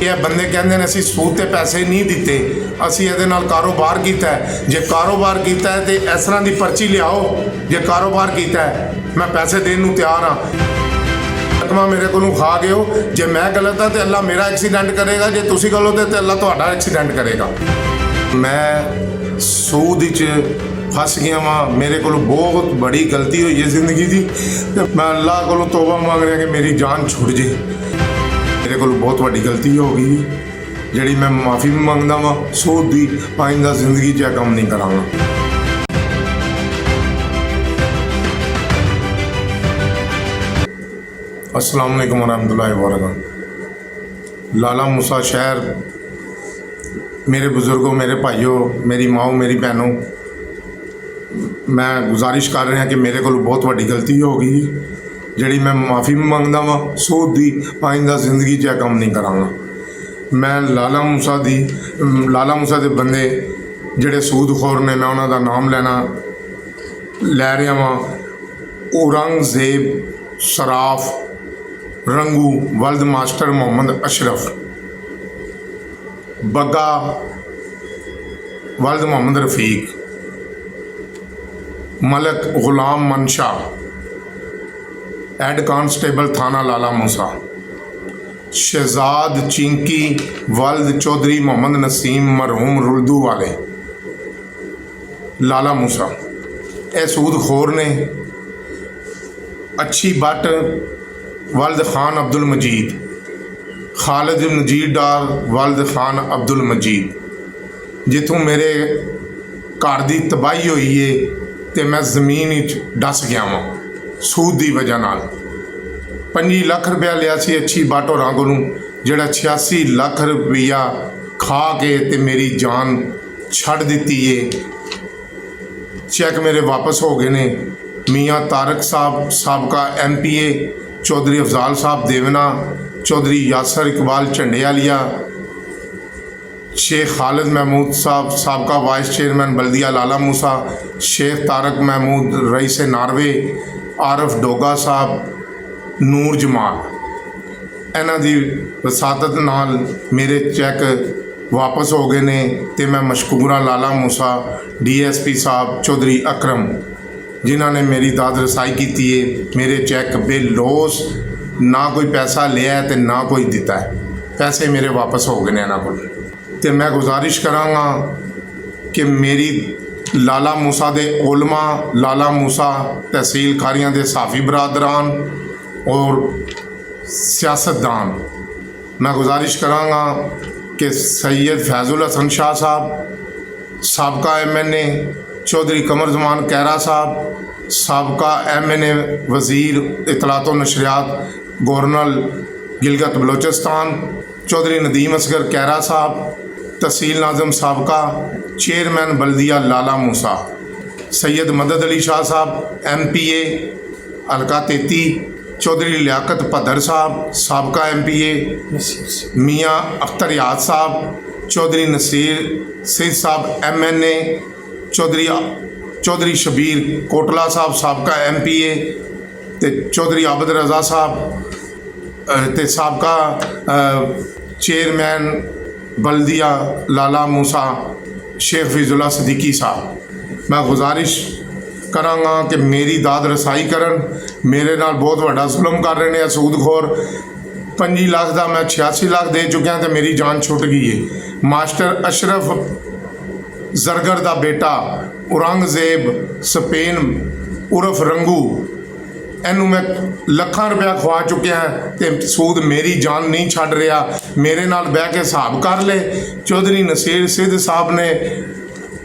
ਇਹ ਬੰਦੇ ਕਹਿੰਦੇ ਨੇ ਅਸੀਂ ਸੂਦ ਤੇ ਪੈਸੇ ਨਹੀਂ ਦਿੱਤੇ, ਅਸੀਂ ਇਹਦੇ ਨਾਲ ਕਾਰੋਬਾਰ ਕੀਤਾ ਹੈ। ਜੇ ਕਾਰੋਬਾਰ ਕੀਤਾ ਹੈ ਤੇ ਇਸ ਤਰ੍ਹਾਂ ਦੀ ਪਰਚੀ ਲਿਆਓ। ਜੇ ਕਾਰੋਬਾਰ ਕੀਤਾ ਹੈ ਮੈਂ ਪੈਸੇ ਦੇਣ ਨੂੰ ਤਿਆਰ ਹਾਂ। ਰਕਮਾਂ ਮੇਰੇ ਕੋਲੋਂ ਖਾ ਗਏ ਹੋ। ਜੇ ਮੈਂ ਗਲਤ ਹਾਂ ਤੇ ਅੱਲਾ ਮੇਰਾ ਐਕਸੀਡੈਂਟ ਕਰੇਗਾ, ਜੇ ਤੁਸੀਂ ਗਲਤ ਹੋ ਤੇ ਅੱਲਾ ਤੁਹਾਡਾ ਐਕਸੀਡੈਂਟ ਕਰੇਗਾ। ਮੈਂ ਸੂਦ ਵਿੱਚ ਫਸ ਗਿਆ ਵਾਂ। ਮੇਰੇ ਕੋਲੋਂ ਬਹੁਤ ਬੜੀ ਗਲਤੀ ਹੋਈ ਹੈ ਜ਼ਿੰਦਗੀ ਦੀ ਤੇ ਮੈਂ ਅੱਲਾ ਕੋਲੋਂ ਤੋਬਾ ਮੰਗ ਰਿਹਾ ਕਿ ਮੇਰੀ ਜਾਨ ਛੁੱਟ ਜੇ। ਮੇਰੇ ਕੋਲੋਂ ਬਹੁਤ ਵੱਡੀ ਗਲਤੀ ਹੋ ਗਈ ਜਿਹੜੀ ਮੈਂ ਮਾਫੀ ਵੀ ਮੰਗਦਾ ਵਾਂ ਸੂਦ ਦੀ। ਆਇੰਦਾ ਜ਼ਿੰਦਗੀ 'ਚ ਇਹ ਕੰਮ ਨਹੀਂ ਕਰਾਂਗਾ। अस्सलाम वालेकुम रहमतुल्लाहि व बरकातहू। लाला मूसा शहर, मेरे बुज़ुर्गों, मेरे भाइयों, मेरी माओ, मेरी बहनों, मैं गुजारिश कर रहा कि मेरे को बहुत वड्डी गलती हो गई जी। मैं माफ़ी भी मंगदा वा सूद की। आइंदा जिंदगी च काम नहीं करांगा। मैं लाला मूसा के बंदे ਜਿਹੜੇ सूदखोर ने, मैं उन्हों का नाम लै रहा वा। औरंगजेब सराफ रंगू वल्द मास्टर मोहम्मद अशरफ, बग्गा वल्द मोहम्मद रफीक, मलक गुलाम मनशा, हेड कांस्टेबल थाना लाला मूसा, शहजाद चिंकी वल्द चौधरी मोहम्मद नसीम मरहूम रुलदू वाले लाला मूसा। यह सूदखोर ने। अच्छी बट वल्द खान अब्दुल मजीद, खालिद नजीर डार वल्द खान अब्दुल मजीद, जिथों मेरे घर की तबाही हुई है तो मैं जमीन डस गया वां सूद की वजह नाल। 25 लाख रुपया लिया सी अच्छी बट होरां कोलों, जिहड़ा 86 लाख रुपया खा के ते मेरी जान छड़ दिती है। चैक मेरे वापस हो गए ने। मियाँ तारक साहब साबका MPA, चौधरी अफजाल साहब देवना, चौधरी यासर इकबाल झंडेआलिया, शेख खालिद महमूद साहब साबका वाइस चेयरमैन बल्दिया लाला मूसा, शेख तारक महमूद रईस नारवे, आरफ डोगा साहब, नूर जमाल, इन्हां दी वसादत नाल मेरे चैक वापस हो गए ने। ते मैं मशकूर हाँ लाला मूसा, DSP साहब चौधरी अकरम, जिन्होंने मेरी दाद रसाई की है। मेरे चैक बेलोस, ना कोई पैसा लिया है तो ना कोई दिता है। पैसे मेरे वापस हो गए इन्हों को। तो मैं गुजारिश कराँगा कि मेरी लाला मूसा दे उलमा, लाला मूसा तहसील खारियां दे साफ़ी बरादरान और सियासतदान, मैं गुजारिश कराँगा कि सैयद फैजुल हसन शाह साहब, साबका MNA चौधरी कमर जमान कैरा साहब, साबका MNA वज़ीर इतलात व नशरियात गवर्नर गिलगित बलोचिस्तान, चौधरी नदीम असगर कैरा साहब, तहसील नाज़म साबका चेयरमैन बल्दिया लाला मूसा, सैयद मदद अली शाह साहब MPA हल्का 33, चौधरी लियाकत पदर साहब साबका MPA, मियाँ अख्तर याद साहब, चौधरी नसीर सिद्ध साहब MNA, चौधरी शबीर कोटला साहब साबका MPA, ते चौधरी आबद रज़ा साहब ते साबका चेयरमैन बल्दिया लाला मूसा शेख फिजुल्ला सदीकी साहब। मैं गुजारिश करांगा कि मेरी दाद रसाई करन। मेरे नाल बहुत वड्डा जुल्म कर रहे हैं सूदखोर। 25 लाख का मैं 86 लाख दे चुकिया तो मेरी जान छुट गई है। मास्टर अशरफ जरगर का बेटा औरंगजेब स्पेन उर्फ रंगू, इनू मैं लाखां रुपया खवा चुकिया तो सूद मेरी जान नहीं छड़ रहा। मेरे नाल बह के हिसाब कर ले। चौधरी नसीर सिद्ध साहब ने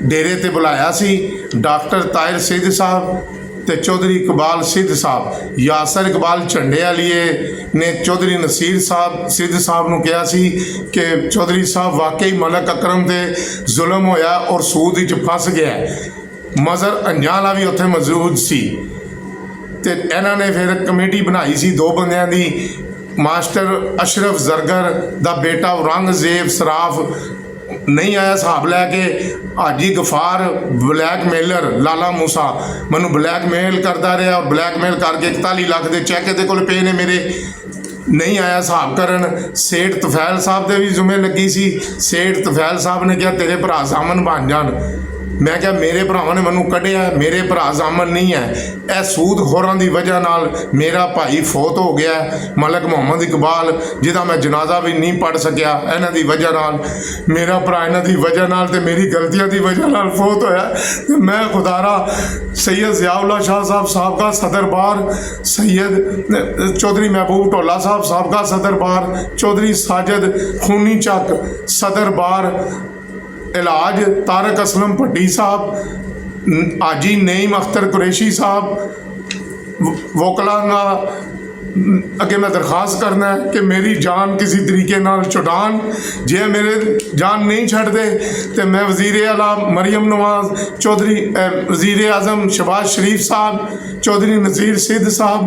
डेरे ते बुलाया सी, डॉक्टर ताहिर सिद्ध साहब ते चौधरी इकबाल सिद्ध साहब, यासर इकबाल झंडेआलिए ने चौधरी नसीर साहब सिद्ध साहब को कहा सी कि चौधरी साहब वाकई मलक अकरम ते जुल्म होया और सूद विच फस गया। मजर अंजाला भी उत्थे मौजूद सी ते इन्हां ने फिर कमेटी बनाई सी 2 बंदियां दी। मास्टर अशरफ जरगर दा बेटा औरंगजेब सराफ नहीं आया हिसाब लैके। हाजी गफार ब्लैकमेलर लाला मूसा मैनू ब्लैकमेल करता रहा और ब्लैकमेल करके 41 लाख के चैक ये को पे ने मेरे ਨਹੀਂ ਆਇਆ ਹਿਸਾਬ ਕਰਨ। ਸੇਠ ਤਫੈਲ ਸਾਹਿਬ ਦੇ ਵੀ ਜ਼ਿੰਮੇ ਲੱਗੀ ਸੀ। ਸੇਠ ਤਫੈਲ ਸਾਹਿਬ ਨੇ ਕਿਹਾ ਤੇਰੇ ਭਰਾ ਜ਼ਾਮਨ ਬਣ ਜਾਣ। ਮੈਂ ਕਿਹਾ ਮੇਰੇ ਭਰਾਵਾਂ ਨੇ ਮੈਨੂੰ ਕੱਢਿਆ, ਮੇਰੇ ਭਰਾ ਜ਼ਾਮਨ ਨਹੀਂ ਹੈ। ਇਹ ਸੂਦਖੋਰਾਂ ਦੀ ਵਜ੍ਹਾ ਨਾਲ ਮੇਰਾ ਭਾਈ ਫੌਤ ਹੋ ਗਿਆ, ਮਲਕ ਮੁਹੰਮਦ ਇਕਬਾਲ, ਜਿਹਦਾ ਮੈਂ ਜਨਾਜ਼ਾ ਵੀ ਨਹੀਂ ਪੜ੍ਹ ਸਕਿਆ। ਇਹਨਾਂ ਦੀ ਵਜ੍ਹਾ ਨਾਲ ਮੇਰਾ ਭਰਾ, ਇਹਨਾਂ ਦੀ ਵਜ੍ਹਾ ਨਾਲ ਤੇ ਮੇਰੀ ਗਲਤੀਆਂ ਦੀ ਵਜ੍ਹਾ ਨਾਲ ਫੌਤ ਹੋਇਆ। ਤੇ ਮੈਂ ਖੁਦਾਰਾ ਸੈयद ज़ियाउल्लाह शाह साहब साबका सदर बार, सैयद चौधरी महबूब टोला साहब साबका सदर बार, चौधरी साजिद खूनी चक सदर बार, इलाज तारक असलम भट्टी साहब, हाजी नईम अख्तर कुरैशी साहब, वोकला ना अगे मैं दरखास्त करना है कि मेरी जान किसी तरीके नाल छुड़ान। जे मेरे जान नहीं छड़ते तो मैं वज़ीर आला मरियम नवाज चौधरी, वज़ीर आज़म शहबाज शरीफ साहब, चौधरी नज़ीर सिद्ध साहब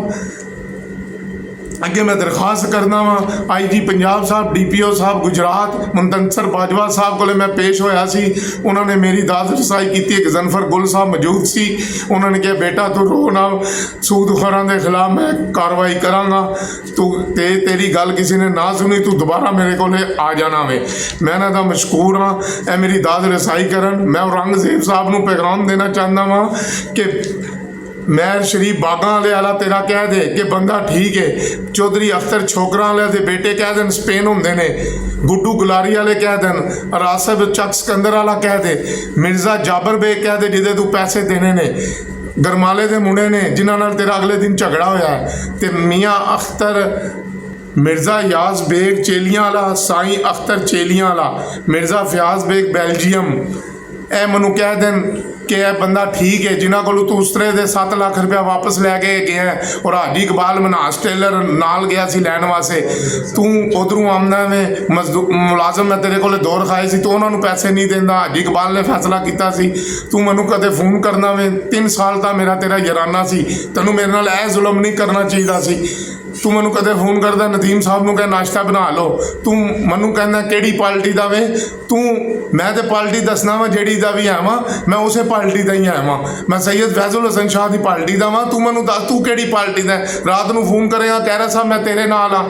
अगे मैं दरखास्त करना वा। IG पंजाब साहब, DPO साहब गुजरात मुंतसर बाजवा साहब को मैं पेश होया सी। उन्होंने मेरी दाद रसाई की। एक जनफर गुल साहब मौजूद सी। उन्होंने कहा बेटा तू रो ना, सूदखोरां के खिलाफ मैं कार्रवाई करांगा, तू तेरी गल किसी ने ना सुनी, तू दोबारा मेरे को आ जाना वे। मैं इन्हां दा मशकूर हाँ, ए मेरी दाद रसाई करन। मैं औरंगजेब साहब नूं पैगाम देना चाहता वा कि महर शरीफ बागा वाले वाला तेरा कह दे कि बंदा ठीक है। चौधरी अख्तर छोकरा वाले दे बेटे कह देन स्पेन होंदे ने, गुड्डू गुलारी वाले कह देन, रासिब चक सिकंदर वाला कह दे, मिर्जा जाबर बेग कह दे जिदे तू पैसे देने ने, गरमाले दे मुंडे ने जिन्हां नाल तेरा अगले दिन झगड़ा होया, ते मियाँ अख्तर, मिर्ज़ा याज बेग चेलियां वाला, साई अख्तर चेलियां वाला, मिर्ज़ा फयाज बेग बेल्जियम, ए मैनू कह देन कि यह बंदा ठीक है, जिन्हों को तू उस तरह के 7 लाख रुपया वापस लैके गया है। और हाजी इकबाल मनास टेलर नाल गया सी लैन वास्ते, तू उधरों आमदा में मुलाजम मैं तेरे को दौर खाए सी, तो उन्होंने पैसे नहीं देंदा। हाजी इकबाल ने फैसला किया सी तू मैनू कदे फोन करना वे, 3 साल का मेरा तेरा यराना सी, तेनू मेरे नाल ऐ जुल्म नहीं करना चाहिए सी। तू मैनू कदे फोन करदा नदीम साहब नूं कह नाश्ता बना लो, तू मैनू कहना किहड़ी पार्टी दा वे, तू मैं तो पार्टी दसना वा जिहड़ी दा भी है वां, मैं उसे पार्टी दा ही है वां। मैं सैयद फैजल हसन शाह की पार्टी दा वां, तू मैनू दस तू किहड़ी पार्टी दा। रात नूं फोन करेगा कहरा साहब मैं तेरे नाल हाँ,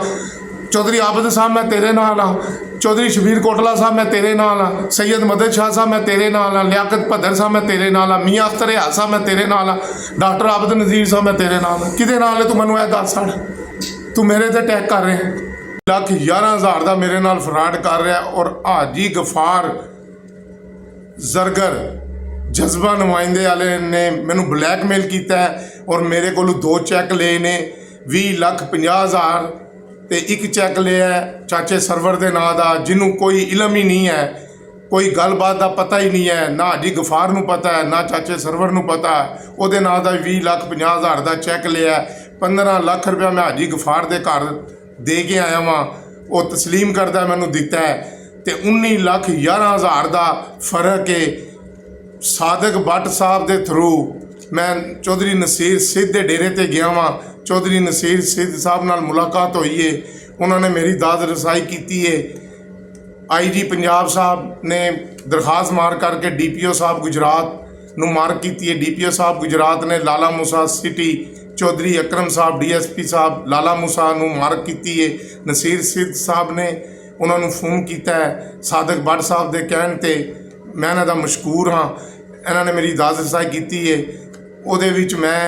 चौधरी आबद साहब मैं तेरे नाल हाँ, चौधरी शबीर कोटला साहब मैं तेरे नाल हाँ, सैयद मदद शाह साहब मैं तेरे नाल हाँ, लियाकत भद्दर साहब मैं तेरे नाल हाँ, मियाँ अख्तर रियाज साहब मैं तेरे नाल हाँ, डॉक्टर आबद नज़ीर साहब मैं तेरे नाल हाँ। किहदे नाल है तू मैनू यह दस छड़, तू मेरे ते अटैक कर रहे हैं। 1,11,000 का मेरे नाल फ्रॉड कर रहा। और हाजी गफार जरगर जज्बा नुमाइंदे वाले ने मैनू ब्लैकमेल किया है और मेरे को 2 चैक ले ने 20,50,000 ते 1 चैक लिया है चाचे सरवर के नाँ का, जिन्हों कोई इलम ही नहीं है, कोई गलबात का पता ही नहीं है, ना हाजी गफार नूं पता है ना चाचे सरवर नूं पता है। उहदे नाँ का 20,50,000 का चैक लिया है। 15 लाख रुपया मैं हाजी गफार के घर दे के आया वहाँ, वो तस्लीम करदा मैनू दिता है। तो 19,11,000 का फर्क है। सादक भट्ट साहब के थ्रू मैं चौधरी नसीर सिद्ध के डेरे ते गया वहाँ, चौधरी नसीर सिद्ध साहब नाल मुलाकात हुई है, उन्होंने मेरी दाद रसाई की है। IG पंजाब साहब ने दरखास्त मार करके DPO साहब गुजरात नूं मार्क की है। DPO साहब गुजरात ने लाला मूसा सिटी चौधरी अकरम साहब DSP साहब लाला मूसा नूं मार्क की है। नसीर सिद्ध साहब ने उन्होंने फोन किया है सादक भट्ट साहब के कहण ते, मैं इन्हां दा मशकूर हाँ। इन्होंने मेरी दाद रसाई की है। उहदे विच मैं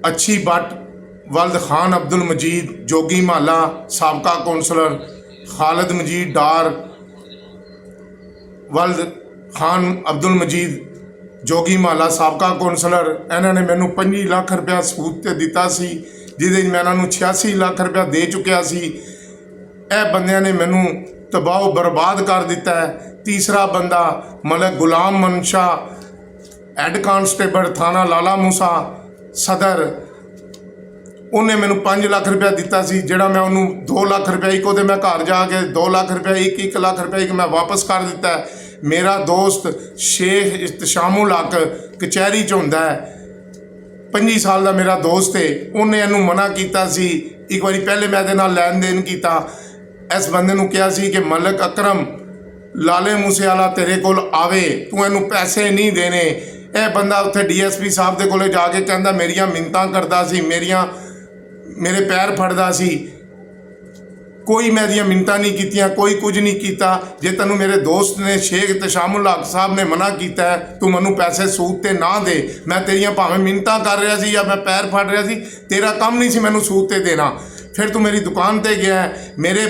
अच्छी भट्ट, वल्द खान अब्दुल मजीद जोगी महला साबका कौंसलर, खालिद मजीद डार, वल्द खान अब्दुल मजीद जोगी महला साबका कौंसलर, इन्होंने मैनू 25 लाख रुपया सबूत ते दिता सी, जिहदे मैं इन्हां नूं 86 लाख रुपया दे चुकिया सी। यह बंदियां ने मैनू तबाह बर्बाद कर दिता है। तीसरा बंदा मलक गुलाम मनशा हैड कांस्टेबल थाना लाला मूसा सदर, उन्हें मैनू 5 लाख रुपया दिता सी, जिहड़ा मैं उन्होंने 2 लाख रुपया एक उहदे मैं घर जाके 2 लाख रुपया 1 लाख रुपया एक मैं वापस कर दिता है। मेरा दोस्त शेख इख्तिशामुल हक कचहरी च हुंदा है, 25 साल का मेरा दोस्त है। उन्हें इनू मना किया सी, एक बारी पहले मैं इहदे नाल लैन देन किया। इस बंदे नूं कहा सी कि मलक अकरम लाले मूसे वाला तेरे कोल आवे, तू इनू पैसे नहीं देने। यह बंदा उत्थे DSP साहब के कोले जाके कहंदा मेरियां मिन्नतां करदा सी, ਮੇਰੇ ਪੈਰ ਫੜਦਾ ਸੀ। ਕੋਈ ਮੈਂ ਦੀਆਂ ਮਿੰਨਤਾਂ ਨਹੀਂ ਕੀਤੀਆਂ, ਕੋਈ ਕੁਝ ਨਹੀਂ ਕੀਤਾ। ਜੇ ਤੈਨੂੰ ਮੇਰੇ ਦੋਸਤ ਨੇ ਸ਼ੇਖ ਤਸ਼ਾਮੁਲ ਹਕ ਸਾਹਿਬ ਨੇ ਮਨਾ ਕੀਤਾ ਹੈ ਤੂੰ ਮੈਨੂੰ ਪੈਸੇ ਸੂਦ ਤੇ ਨਾ ਦੇ, ਮੈਂ ਤੇਰੀਆਂ ਭਾਵੇਂ ਮਿੰਨਤਾਂ ਕਰ ਰਿਹਾ ਸੀ ਜਾਂ ਮੈਂ ਪੈਰ ਫੜ ਰਿਹਾ ਸੀ, ਤੇਰਾ ਕੰਮ ਨਹੀਂ ਸੀ ਮੈਨੂੰ ਸੂਦ ਤੇ ਦੇਣਾ। ਫਿਰ ਤੂੰ ਮੇਰੀ ਦੁਕਾਨ ਤੇ ਗਿਆ। ਮੇਰੇ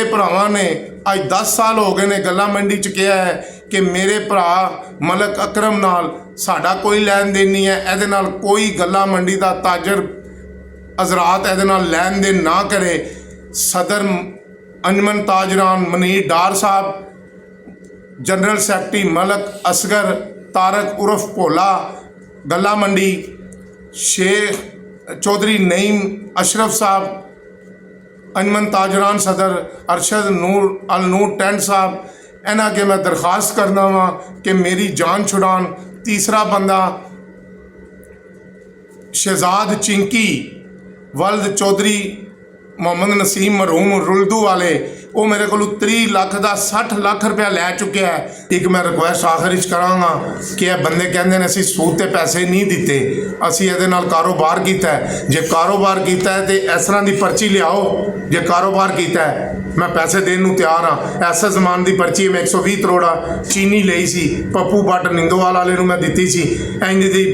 ਭਰਾਵਾਂ ਨੇ ਅੱਜ 10 ਸਾਲ ਹੋ ਗਏ ਨੇ ਗੱਲਾਂ ਮੰਡੀ 'ਚ ਕਿਹਾ ਹੈ ਕਿ ਮੇਰੇ ਭਰਾ ਮਲਕ ਅਕਰਮ ਨਾਲ ਸਾਡਾ ਕੋਈ ਲੈਣ ਦੇਣ ਨਹੀਂ ਹੈ, ਇਹਦੇ ਨਾਲ ਕੋਈ ਗੱਲਾਂ ਮੰਡੀ ਦਾ ਤਾਜਰ ਹਜ਼ਰਾਤ ਇਹਦੇ ਨਾਲ ਲੈਣ ਦੇਣ ਨਾ ਕਰੇ। ਸਦਰ ਅੰਜਮਨ ਤਾਜਰਾਨ ਮਨੀਰ ਡਾਰ ਸਾਹਿਬ, ਜਨਰਲ ਸੈਕਟਰੀ ਮਲਕ ਅਸਗਰ ਤਾਰਕ ਉਰਫ ਭੋਲਾ ਗੱਲਾਂ ਮੰਡੀ, शेख चौधरी नईम अशरफ साहब अंजमन ताजरान सदर, अरशद अल नूर टेंट साहब, इन्हां अगे मैं दरखास्त करना वा कि मेरी जान छुड़ान। तीसरा बंदा शहजाद चिंकी वल्द चौधरी मोहम्मद नसीम मरहूम रुलदू वाले, वो मेरे को 30 लाख का 60 लाख रुपया लै चुके है। एक मैं रिक्वेस्ट आखिर कराँगा कि यह बंदे कहते हैं असीं सूद ते पैसे नहीं दिते, असीं इहदे नाल कारोबार कीता है। जे कारोबार कीता है तो इस तरह की पर्ची लियाओ, जे कारोबार कीता है मैं पैसे देने नूं तैयार हाँ। ऐसा जमान की पर्ची मैं 120 करोड़ चीनी लई सी, पप्पू भट्ट निंदोवाल वाले नूं मैं दित्ती सी। इंज दी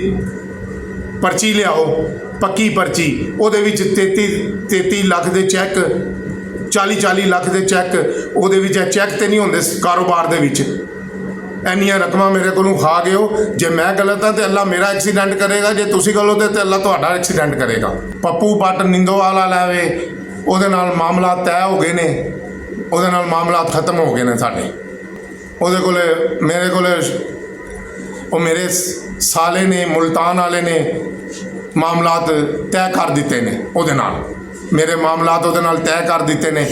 पर्ची लियाओ, पक्की पर्ची, ਉਹਦੇ ਵਿੱਚ 33 ਲੱਖ ਦੇ ਚੈੱਕ, 40 ਲੱਖ ਦੇ ਚੈੱਕ, ਉਹਦੇ ਵਿੱਚ ਚੈੱਕ ਤੇ ਨਹੀਂ ਹੁੰਦੇ ਕਾਰੋਬਾਰ ਦੇ ਵਿੱਚ। ਇੰਨੀਆਂ ਰਕਮਾਂ ਮੇਰੇ ਕੋਲੋਂ ਖਾ ਗਏ ਹੋ। ਜੇ ਮੈਂ ਗਲਤ ਹਾਂ ਤੇ ਅੱਲਾ ਮੇਰਾ ਐਕਸੀਡੈਂਟ ਕਰੇਗਾ, ਜੇ ਤੁਸੀਂ ਗਲਤ ਹੋ ਤੇ ਅੱਲਾ ਤੁਹਾਡਾ ਐਕਸੀਡੈਂਟ ਕਰੇਗਾ। ਪੱਪੂ ਭੱਟ ਨਿੰਦੋਵਾਲ ਵਾਲਾ ਵੇ, ਉਹਦੇ ਨਾਲ ਮਾਮਲਾ ਤੈਅ ਹੋ ਗਏ ਨੇ, ਉਹਦੇ ਨਾਲ ਮਾਮਲਾ ਖਤਮ ਹੋ ਗਏ ਨੇ ਸਾਡੇ। ਉਹਦੇ ਕੋਲ ਮੇਰੇ ਕੋਲ ਉਹ ਮੇਰੇ ਸਾਲੇ ਨੇ ਮੁਲਤਾਨ ਵਾਲੇ ਨੇ ਮਾਮਲਾਤ ਤੈਅ ਕਰ ਦਿੱਤੇ ਨੇ, ਉਹਦੇ ਨਾਲ ਮੇਰੇ ਮਾਮਲਾਤ ਉਹਦੇ ਨਾਲ ਤੈਅ ਕਰ ਦਿੱਤੇ ਨੇ।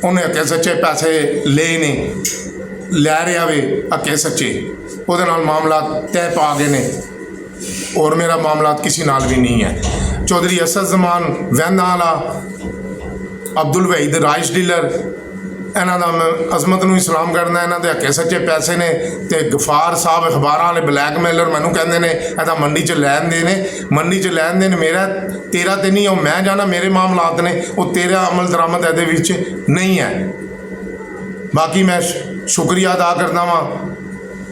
ਉਹਨੇ ਅੱਗੇ ਸੱਚੇ ਪੈਸੇ ਲਏ ਨੇ, ਲੈ ਰਿਹਾ ਵੇ ਅੱਗੇ ਸੱਚੇ, ਉਹਦੇ ਨਾਲ ਮਾਮਲਾਤ ਤੈਅ ਪਾ ਗਏ ਨੇ। ਔਰ ਮੇਰਾ ਮਾਮਲਾਤ ਕਿਸੇ ਨਾਲ ਵੀ ਨਹੀਂ ਹੈ। ਚੌਧਰੀ ਅਸਦ ਜ਼ਮਾਨ ਵਹਿੰਦਾ ਵਾਲਾ, ਅਬਦੁਲ ਵਹੀਦ ਰਾਈਸ ਡੀਲਰ, ਇਹਨਾਂ ਦਾ ਮੈਂ ਅਜ਼ਮਤ ਨੂੰ ਸਲਾਮ ਕਰਦਾ। ਇਹਨਾਂ ਦੇ ਹੱਕੇ ਸੱਚੇ ਪੈਸੇ ਨੇ। ਤੇ ਗਫਾਰ ਸਾਹਿਬ ਅਖਬਾਰਾਂ ਵਾਲੇ ਬਲੈਕਮੇਲਰ ਮੈਨੂੰ ਕਹਿੰਦੇ ਨੇ ਇਹਦਾ ਮੰਡੀ 'ਚ ਲੈਣ ਦੇ ਨੇ, ਮੰਡੀ 'ਚ ਲੈਣ ਦੇ ਨੇ। ਮੇਰਾ ਤੇਰਾ ਤੇ ਨਹੀਂ, ਉਹ ਮੈਂ ਜਾਣਾ ਮੇਰੇ ਮਾਮਲਾਤ ਨੇ, ਉਹ ਤੇਰਾ ਅਮਲ ਦਰਾਮਦ ਇਹਦੇ ਵਿੱਚ ਨਹੀਂ ਹੈ। ਬਾਕੀ ਮੈਂ ਸ਼ੁਕਰੀਆ ਅਦਾ ਕਰਦਾ ਵਾਂ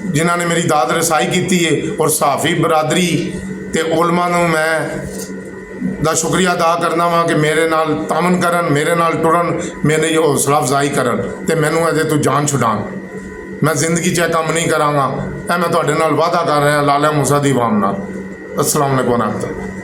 ਜਿਨ੍ਹਾਂ ਨੇ ਮੇਰੀ ਦਾਦ ਰਸਾਈ ਕੀਤੀ ਹੈ। ਔਰ ਸਹਾਫੀ ਬਰਾਦਰੀ ਤੇ ਉਲਮਾ ਨੂੰ ਮੈਂ ਦਾ ਸ਼ੁਕਰੀਆ ਅਦਾ ਕਰਨਾ ਵਾ ਕਿ ਮੇਰੇ ਨਾਲ ਤਾਮਨ ਕਰਨ, ਮੇਰੇ ਨਾਲ ਟੁਰਨ, ਮੇਰੇ ਹੌਸਲਾ ਅਫਜ਼ਾਈ ਕਰਨ ਤੇ ਮੈਨੂੰ ਇਹਦੇ ਤੋਂ ਜਾਨ ਛੁਡਾਉਣ। ਮੈਂ ਜ਼ਿੰਦਗੀ 'ਚ ਇਹ ਕੰਮ ਨਹੀਂ ਕਰਾਂਗਾ। ਇਹ ਮੈਂ ਤੁਹਾਡੇ ਨਾਲ ਵਾਅਦਾ ਕਰ ਰਿਹਾ ਲਾਲਾ ਮੂਸਾ ਦੀ ਆਵਾਮ ਨਾਲ। अस्सलाम वालेकुम।